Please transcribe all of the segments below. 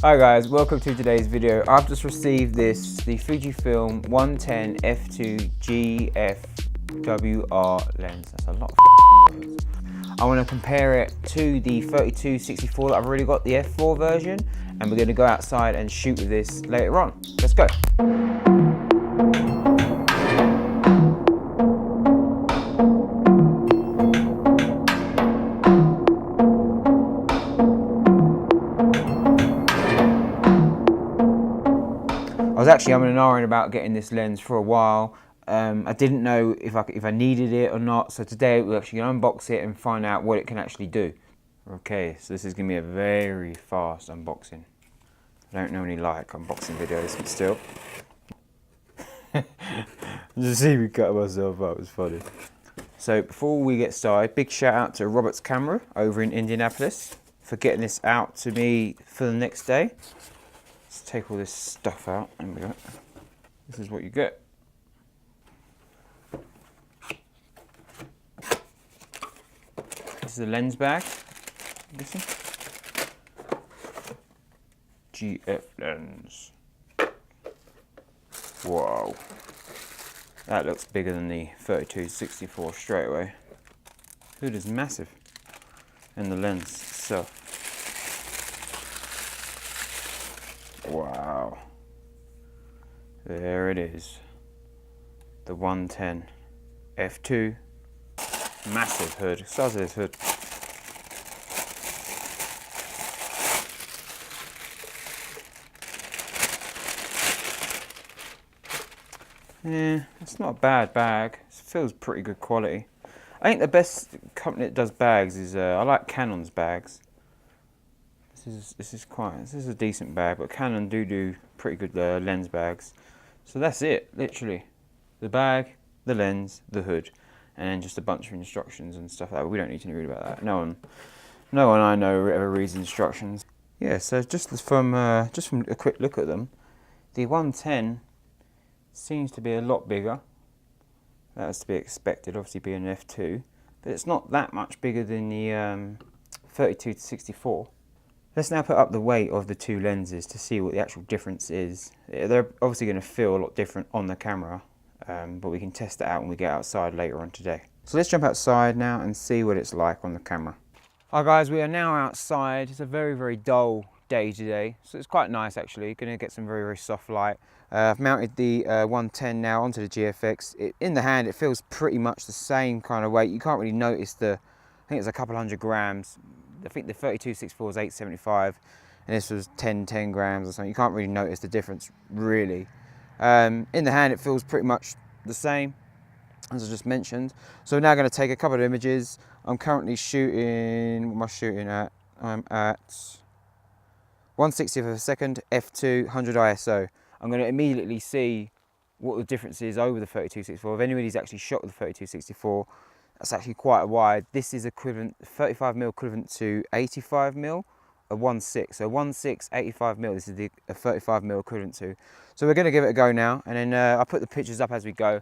Hi guys, welcome to today's video. I've just received the Fujifilm 110 f2 GFWR lens. That's a lot of words. I want to compare it to the 32-64 that I've already got, the f4 version, and we're going to go outside and shoot with this later on. Let's go. I was actually umming and ahhing about getting this lens for a while. I didn't know if I needed it or not, so today we're actually going to unbox it and find out what it can actually do. Okay, so this is going to be a very fast unboxing. I don't normally like unboxing videos, but still. Just see me cut myself up, it was funny. So before we get started, big shout out to Robert's Camera over in Indianapolis for getting this out to me for the next day. Let's take all this stuff out, and we go. This is what you get. This is the lens bag. Listen. GF lens. Wow. That looks bigger than the 32-64 straight away. Hood is massive. And the lens itself. Wow. There it is. The 110 f2. Massive hood. Size of this hood. Yeah, it's not a bad bag. It feels pretty good quality. I think the best company that does bags is I like Canon's bags. This is a decent bag, but Canon do pretty good lens bags. So that's it, literally. The bag, the lens, the hood, and then just a bunch of instructions and stuff like that. We don't need to read about that. No one I know ever reads instructions. Yeah, so just from a quick look at them, the 110 seems to be a lot bigger. That is to be expected, obviously being an f2, but it's not that much bigger than the 32-64. Let's now put up the weight of the two lenses to see what the actual difference is. They're obviously going to feel a lot different on the camera, but we can test it out when we get outside later on today. So let's jump outside now and see what it's like on the camera. Hi guys, we are now outside. It's a very dull day today, so it's quite nice actually. Going to get some very soft light. I've mounted the 110 now onto the GFX. In the hand it feels pretty much the same kind of weight. You can't really notice I think it's a couple 100 grams. I think the 32-64 is 875 and this was 10 grams or something. You can't really notice the difference really. In the hand it feels pretty much the same as I just mentioned. So we're now going to take a couple of images. I'm currently shooting, what am I shooting at? I'm at 1/60th of a second, f2, 100 ISO. I'm going to immediately see what the difference is over the 32-64. If anybody's actually shot with the 32-64, that's actually quite wide. This is equivalent, 35mm equivalent to 85mm, a 1/6. So 1/6, 85mm, this is a 35mm equivalent to. So we're going to give it a go now, and then I'll put the pictures up as we go.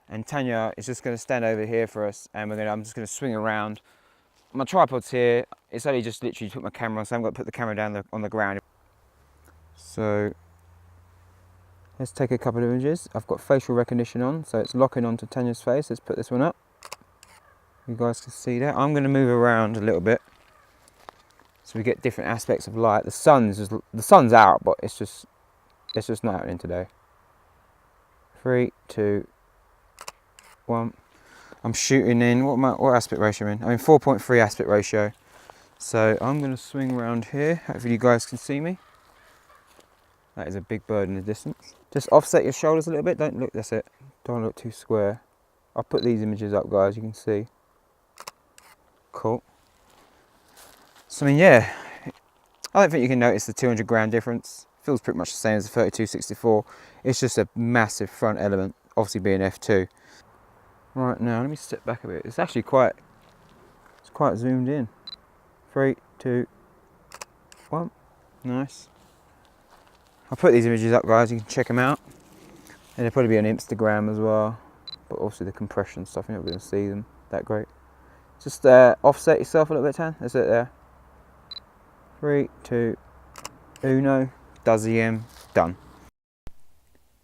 And Tanya is just going to stand over here for us, and I'm just going to swing around. My tripod's here. It's only just literally put my camera on, so I'm going to put the camera down on the ground. So let's take a couple of images. I've got facial recognition on, so it's locking onto Tanya's face. Let's put this one up. You guys can see that. I'm going to move around a little bit so we get different aspects of light. The sun's out, but it's just not happening today. 3, 2, 1. I'm shooting in what aspect ratio I'm in? I'm in 4.3 aspect ratio. So I'm going to swing around here. Hopefully you guys can see me. That is a big bird in the distance. Just offset your shoulders a little bit. Don't look. That's it. Don't look too square. I'll put these images up, guys. You can see. Cool. So I mean, yeah, I don't think you can notice the 200 gram difference. Feels pretty much the same as the 32-64. It's just a massive front element, obviously being f2. Right now, let me step back a bit. It's actually quite zoomed in. 3, 2, 1. Nice. I'll put these images up, guys. You can check them out. And they'll probably be on Instagram as well. But also the compression stuff, you're not going to see them that great. Just offset yourself a little bit, Tan. That's it there. 3, 2, Uno, does EM, done.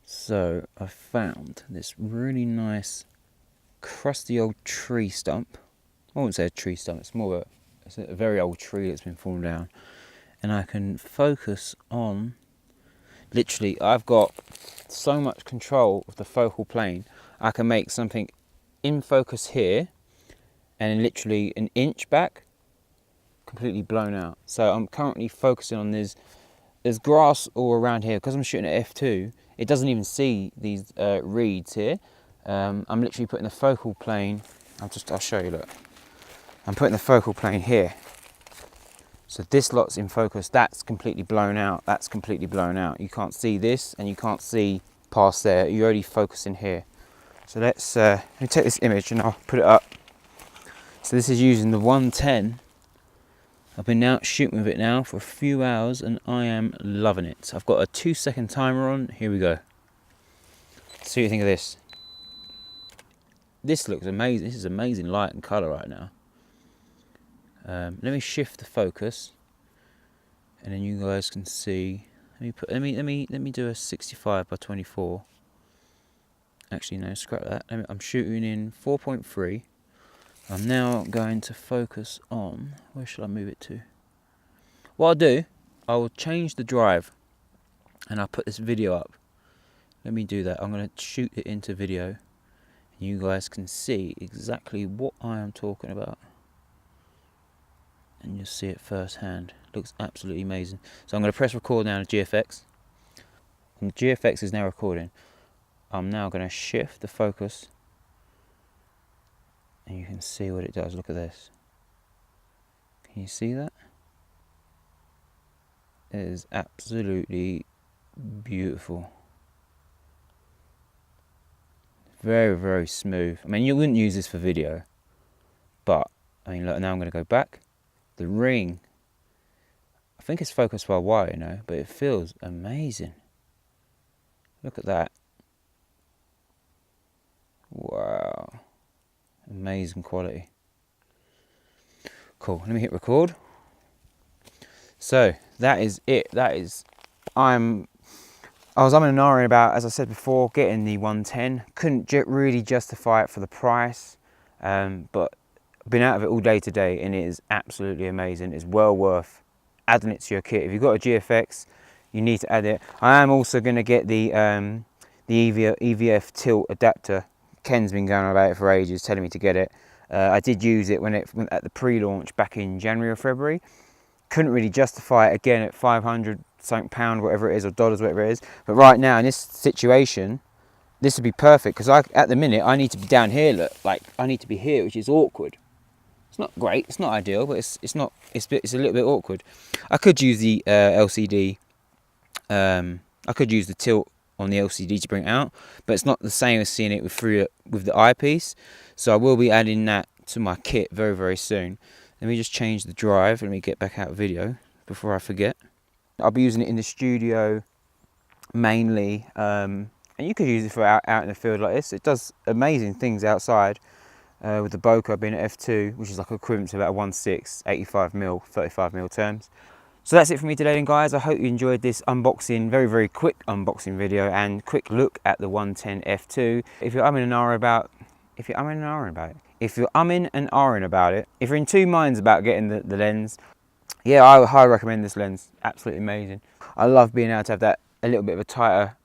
So I found this really nice crusty old tree stump. I wouldn't say a tree stump, it's more it's a very old tree that's been fallen down. And I can focus on, literally, I've got so much control of the focal plane. I can make something in focus here and literally an inch back, completely blown out. So I'm currently focusing on there's grass all around here. Because I'm shooting at f2, it doesn't even see these reeds here. I'm literally putting the focal plane, I'll show you, look. I'm putting the focal plane here. So this lot's in focus, that's completely blown out, that's completely blown out. You can't see this and you can't see past there, you're only focusing here. So let me take this image and I'll put it up. So this is using the 110. I've been out shooting with it now for a few hours and I am loving it. I've got a 2-second timer on, here we go. See what you think of this. This looks amazing, this is amazing light and colour right now. Let me shift the focus, and then you guys can see. Let me do a 65 by 24. Actually, no, scrap that. I'm shooting in 4.3. I'm now going to focus on. Where shall I move it to? What I'll do, I will change the drive, and I'll put this video up. Let me do that. I'm going to shoot it into video, and you guys can see exactly what I am talking about. And you'll see it firsthand. Looks absolutely amazing. So I'm going to press record now on GFX. And GFX is now recording. I'm now going to shift the focus. And you can see what it does. Look at this. Can you see that? It is absolutely beautiful. Very, very smooth. I mean, you wouldn't use this for video. But, I mean, look, now I'm going to go back. The ring, I think it's focused by wire, you know, but it feels amazing. Look at that. Wow. Amazing quality. Cool, let me hit record. So, that is it. I was umming and ahhing about, as I said before, getting the 110. Couldn't really justify it for the price, but been out of it all day today and it is absolutely amazing. It's well worth adding it to your kit. If you've got a GFX, you need to add it. I am also going to get the EVF tilt adapter. Ken's been going on about it for ages, telling me to get it. I did use it when at the pre-launch back in January or February. Couldn't really justify it again at 500 something pound, whatever it is, or dollars, whatever it is. But right now in this situation, this would be perfect because at the minute I need to be down here. Look, like I need to be here, which is awkward. It's not great, it's not ideal, but it's a little bit awkward. I could use the LCD, I could use the tilt on the LCD to bring it out, but it's not the same as seeing it with the eyepiece. So I will be adding that to my kit very, very soon. Let me just change the drive, let me get back out of video before I forget. I'll be using it in the studio mainly, and you could use it for out in the field like this. It does amazing things outside. With the bokeh being at f2, which is like equivalent to about a 1.6, 85mm, 35mm terms. So that's it for me today then, guys. I hope you enjoyed this unboxing, very, very quick unboxing video and quick look at the 110 f2. If you're umming and ahhing about if you're in two minds about getting the lens, yeah, I would highly recommend this lens. Absolutely amazing. I love being able to have that a little bit of a tighter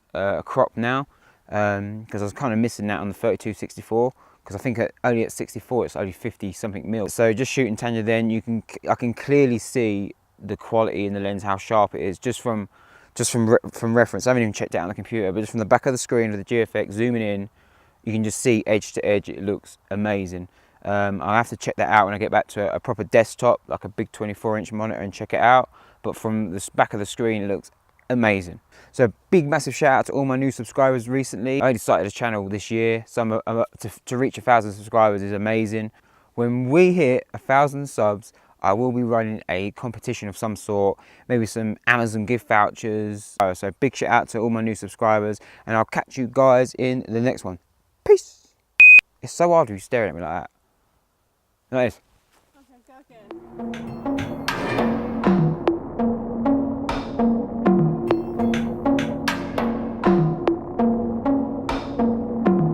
crop now, because I was kind of missing that on the 32-64. Because I think only at 64 it's only 50 something mil. So just shooting Tanya, then I can clearly see the quality in the lens, how sharp it is, just from reference. I haven't even checked it out on the computer, but just from the back of the screen of the GFX, zooming in, you can just see edge to edge. It looks amazing. I'll have to check that out when I get back to a proper desktop, like a big 24-inch monitor, and check it out. But from the back of the screen, it looks amazing. So big massive shout out to all my new subscribers recently. I only started a channel this year, so to reach 1,000 subscribers is amazing. When we hit 1,000 subs, I will be running a competition of some sort, maybe some Amazon gift vouchers. So big shout out to all my new subscribers, and I'll catch you guys in the next one. Peace. It's so hard to be staring at me like that. Nice. Okay, go again.